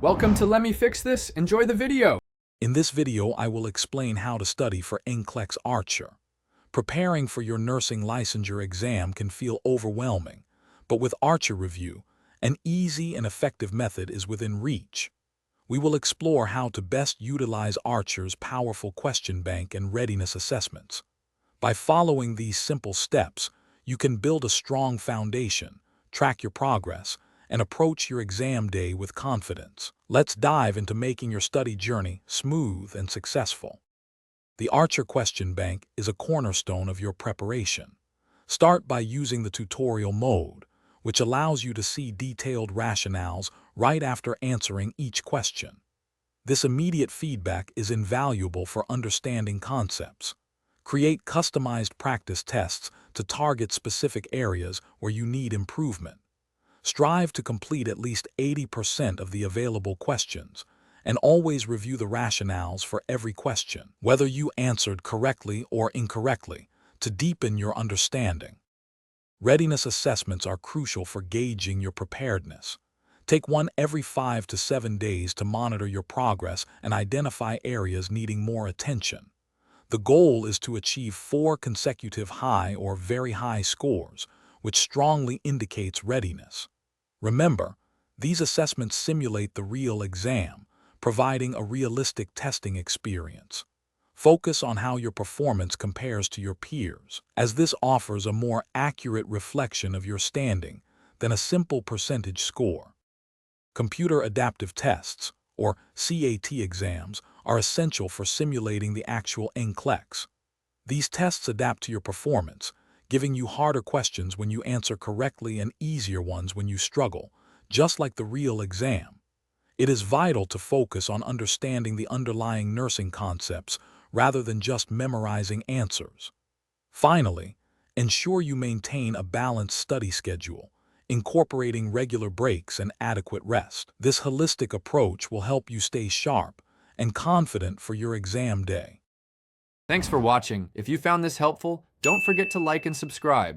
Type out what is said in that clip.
Welcome to Let Me Fix This. Enjoy the video. In this video, I will explain how to study for NCLEX-RN. Preparing for your nursing licensure exam can feel overwhelming, but with Archer Review, an easy and effective method is within reach. We will explore how to best utilize Archer's powerful question bank and readiness assessments. By following these simple steps, you can build a strong foundation, track your progress, and approach your exam day with confidence. Let's dive into making your study journey smooth and successful. The Archer Question Bank is a cornerstone of your preparation. Start by using the tutorial mode, which allows you to see detailed rationales right after answering each question. This immediate feedback is invaluable for understanding concepts. Create customized practice tests to target specific areas where you need improvement. Strive to complete at least 80% of the available questions, and always review the rationales for every question, whether you answered correctly or incorrectly, to deepen your understanding. Readiness assessments are crucial for gauging your preparedness. Take one every 5 to 7 days to monitor your progress and identify areas needing more attention. The goal is to achieve 4 consecutive high or very high scores, which strongly indicates readiness. Remember, these assessments simulate the real exam, providing a realistic testing experience. Focus on how your performance compares to your peers, as this offers a more accurate reflection of your standing than a simple percentage score. Computer adaptive tests, or CAT exams, are essential for simulating the actual NCLEX. These tests adapt to your performance, giving you harder questions when you answer correctly and easier ones when you struggle, just like the real exam. It is vital to focus on understanding the underlying nursing concepts rather than just memorizing answers. Finally, ensure you maintain a balanced study schedule, incorporating regular breaks and adequate rest. This holistic approach will help you stay sharp and confident for your exam day. Thanks for watching. If you found this helpful, don't forget to like and subscribe.